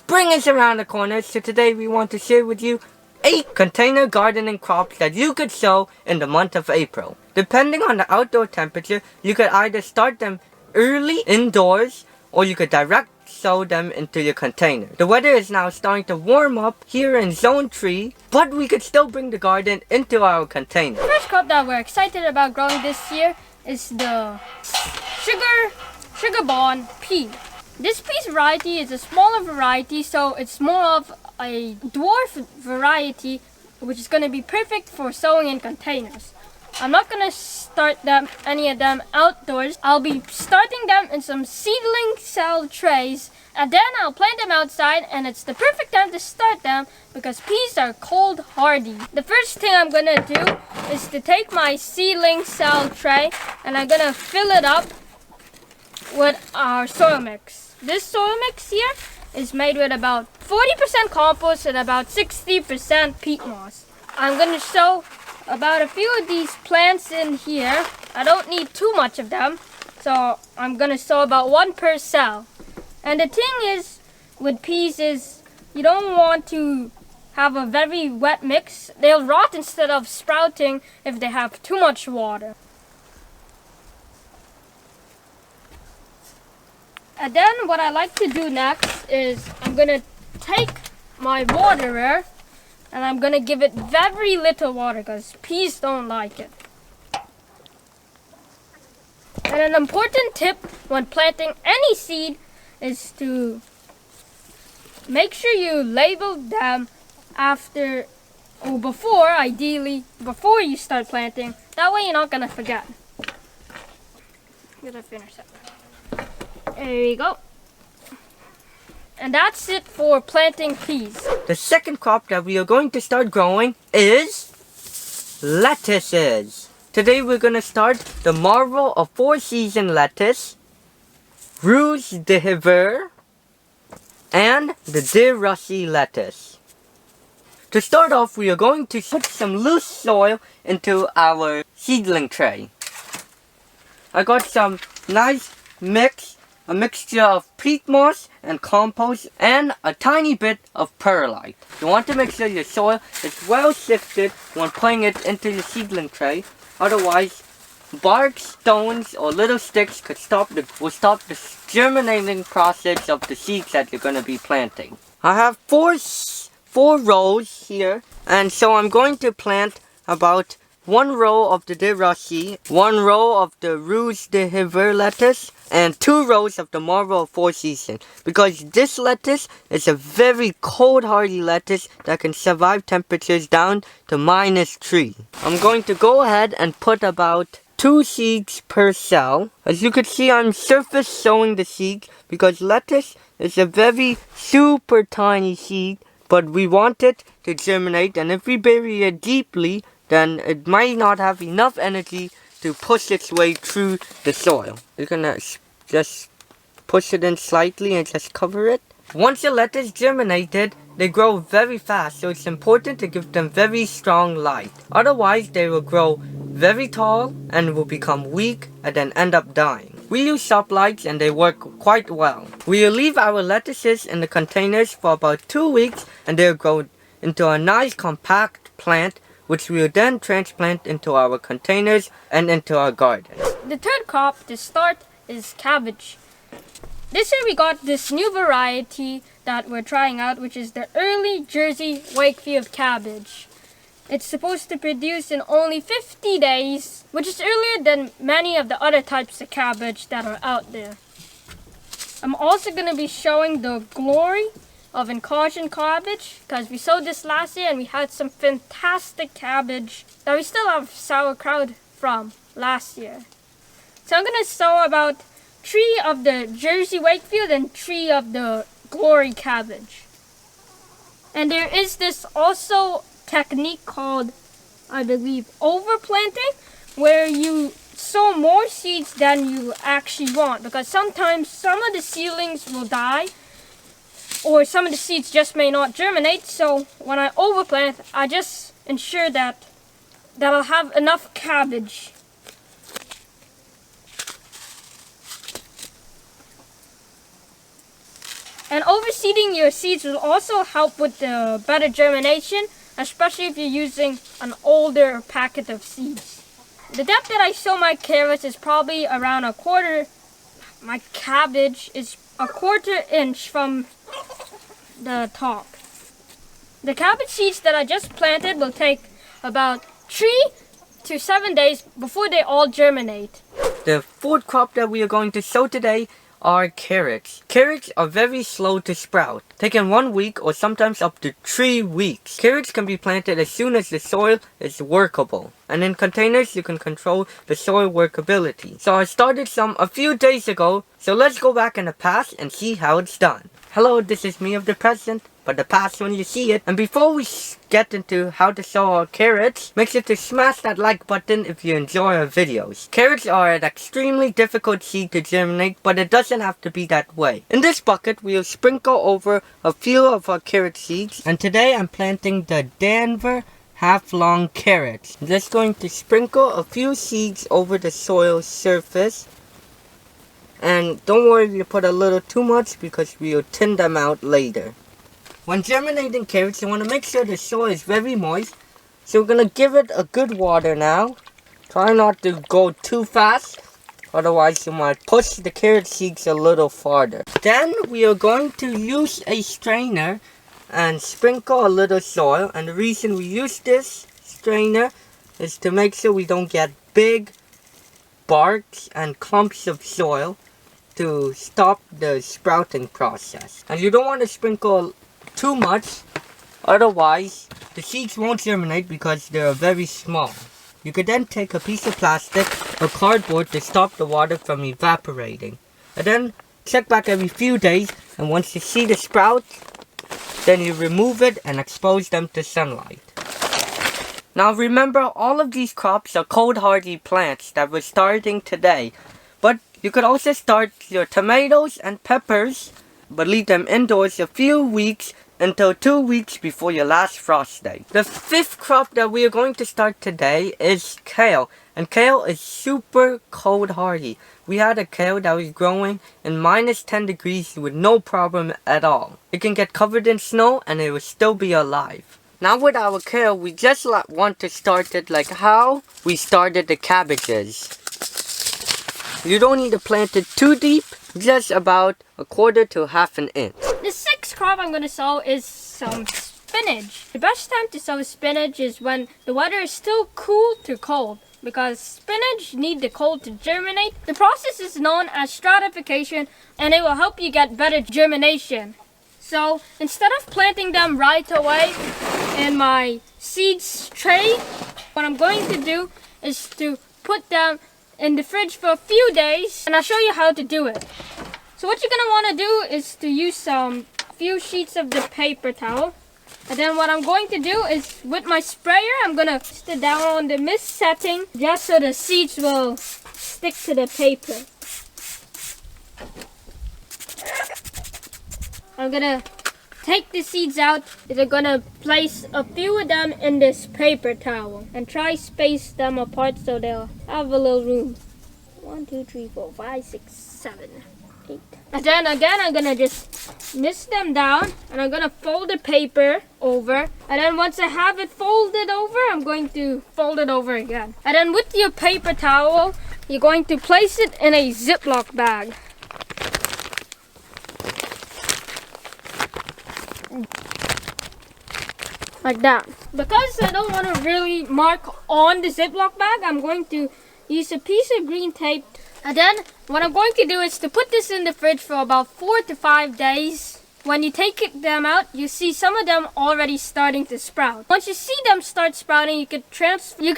Bring us around the corner. So today we want to share with you 8 container gardening crops that you could sow in the month of April. Depending on the outdoor temperature, you could either start them early indoors or you could direct sow them into your container. The weather is now starting to warm up here in zone 3, but we could still bring the garden into our container. The first crop that we're excited about growing this year is the Sugar Bond pea. This pea's variety is a smaller variety, so it's more of a dwarf variety, which is going to be perfect for sowing in containers. I'm not going to start any of them outdoors. I'll be starting them in some seedling cell trays, and then I'll plant them outside, and it's the perfect time to start them because peas are cold hardy. The first thing I'm going to do is to take my seedling cell tray and I'm going to fill it up with our soil mix. This soil mix here is made with about 40% compost and about 60% peat moss. I'm going to sow about a few of these plants in here. I don't need too much of them, so I'm going to sow about 1 per cell. And the thing is with peas is you don't want to have a very wet mix. They'll rot instead of sprouting if they have too much water. And then what I like to do next is I'm going to take my waterer and I'm going to give it very little water because peas don't like it. And an important tip when planting any seed is to make sure you label them after or before, ideally, before you start planting. That way you're not going to forget. Get to finish that. There you go. And that's it for planting peas. The second crop that we are going to start growing is lettuces. Today we're going to start the Marvel of 4 season lettuce, Rouge de Hiver, and the De Russie lettuce. To start off, we are going to put some loose soil into our seedling tray. I got some nice a mixture of peat moss and compost and a tiny bit of perlite. You want to make sure your soil is well sifted when putting it into the seedling tray. Otherwise, bark, stones, or little sticks will stop the germinating process of the seeds that you're going to be planting. I have four rows here, and so I'm going to plant about 1 row of the De Russie, 1 row of the Rouge de Hiver lettuce, and 2 rows of the Marvel of 4 season. Because this lettuce is a very cold hardy lettuce that can survive temperatures down to -3. I'm going to go ahead and put about 2 seeds per cell. As you can see, I'm surface sowing the seeds because lettuce is a very super tiny seed, but we want it to germinate, and if we bury it deeply, then it might not have enough energy to push its way through the soil. You're gonna just push it in slightly and just cover it. Once the lettuce germinated, they grow very fast, so it's important to give them very strong light. Otherwise, they will grow very tall and will become weak and then end up dying. We use SupLights and they work quite well. We will leave our lettuces in the containers for about 2 weeks and they'll grow into a nice compact plant, which we will then transplant into our containers and into our garden. The third crop to start is cabbage. This year we got this new variety that we're trying out, which is the Early Jersey Wakefield cabbage. It's supposed to produce in only 50 days, which is earlier than many of the other types of cabbage that are out there. I'm also going to be showing the glory of incursion cabbage because we sowed this last year and we had some fantastic cabbage that we still have sauerkraut from last year. So I'm going to sow about 3 of the Jersey Wakefield and 3 of the glory cabbage. And there is this also technique called, I believe, overplanting, where you sow more seeds than you actually want, because sometimes some of the seedlings will die or some of the seeds just may not germinate. So when I overplant, I just ensure that I'll have enough cabbage. And overseeding your seeds will also help with the better germination, especially if you're using an older packet of seeds. The depth that I sow my carrots is probably around a quarter. My cabbage is a quarter inch from the top. The cabbage seeds that I just planted will take about 3 to 7 days before they all germinate. The fourth crop that we are going to sow today are carrots. Carrots are very slow to sprout, taking 1 week or sometimes up to 3 weeks. Carrots can be planted as soon as the soil is workable. And in containers, you can control the soil workability. So I started some a few days ago, so let's go back in the past and see how it's done. Hello, this is me of the present, but the past when you see it. And before we get into how to sow our carrots, make sure to smash that like button if you enjoy our videos. Carrots are an extremely difficult seed to germinate, but it doesn't have to be that way. In this bucket, we'll sprinkle over a few of our carrot seeds. And today I'm planting the Denver half-long carrots. I'm just going to sprinkle a few seeds over the soil surface. And don't worry if you put a little too much because we'll thin them out later. When germinating carrots, you want to make sure the soil is very moist. So we're going to give it a good water now. Try not to go too fast, otherwise you might push the carrot seeds a little farther. Then we are going to use a strainer and sprinkle a little soil. And the reason we use this strainer is to make sure we don't get big barks and clumps of soil to stop the sprouting process. And you don't want to sprinkle too much, otherwise the seeds won't germinate because they're very small. You could then take a piece of plastic or cardboard to stop the water from evaporating. And then check back every few days, and once you see the sprout, then you remove it and expose them to sunlight. Now remember, all of these crops are cold hardy plants that we're starting today. But you could also start your tomatoes and peppers, but leave them indoors a few weeks until 2 weeks before your last frost day. The fifth crop that we are going to start today is kale. And kale is super cold hardy. We had a kale that was growing in -10 degrees with no problem at all. It can get covered in snow and it will still be alive. Now with our kale, we just want to start it like how we started the cabbages. You don't need to plant it too deep, just about a quarter to half an inch. The sixth crop I'm going to sow is some spinach. The best time to sow spinach is when the weather is still cool to cold, because spinach need the cold to germinate. The process is known as stratification, and it will help you get better germination. So instead of planting them right away in my seeds tray, what I'm going to do is to put them in the fridge for a few days, and I'll show you how to do it. So what you're gonna want to do is to use some few sheets of the paper towel, and then what I'm going to do is with my sprayer, I'm gonna sit down on the mist setting just so the seeds will stick to the paper. I'm gonna take the seeds out. They're gonna place a few of them in this paper towel and try space them apart so they'll have a little room. 1, 2, 3, 4, 5, 6, 7, 8. And then again, I'm gonna just mist them down, and I'm gonna fold the paper over. And then once I have it folded over, I'm going to fold it over again. And then with your paper towel, you're going to place it in a Ziploc bag. Like that. Because I don't want to really mark on the Ziploc bag, I'm going to use a piece of green tape. And then what I'm going to do is to put this in the fridge for about 4 to 5 days. When you take them out, you see some of them already starting to sprout. Once you see them start sprouting, you could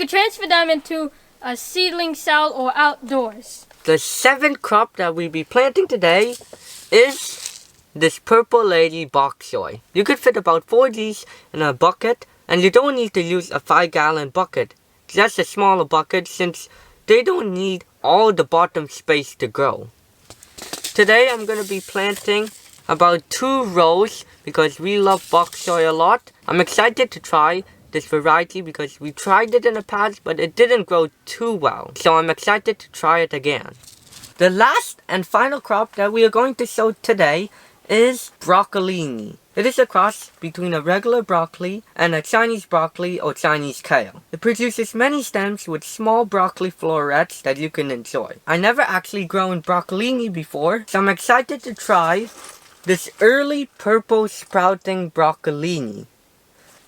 transfer them into a seedling cell or outdoors. The seventh crop that we'll be planting today is this Purple Lady bok choy. You could fit about 4 of these in a bucket, and you don't need to use a 5-gallon bucket. Just a smaller bucket, since they don't need all the bottom space to grow. Today I'm going to be planting about 2 rows because we love bok choy a lot. I'm excited to try this variety because we tried it in the past, but it didn't grow too well. So I'm excited to try it again. The last and final crop that we are going to sow today is broccolini. It is a cross between a regular broccoli and a Chinese broccoli or Chinese kale. It produces many stems with small broccoli florets that you can enjoy. I never actually grown broccolini before, so I'm excited to try this early purple sprouting broccolini.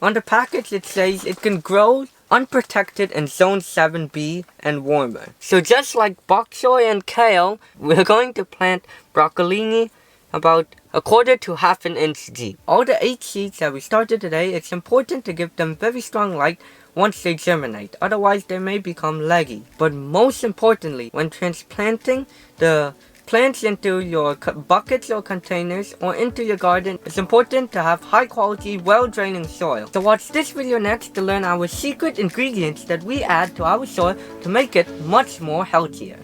On the package it says it can grow unprotected in zone 7B and warmer. So just like bok choy and kale, we're going to plant broccolini about 1/4 to 1/2 inch deep. All the 8 seeds that we started today, it's important to give them very strong light once they germinate, otherwise they may become leggy. But most importantly, when transplanting the plants into your buckets or containers or into your garden, it's important to have high quality, well draining soil. So watch this video next to learn our secret ingredients that we add to our soil to make it much more healthier.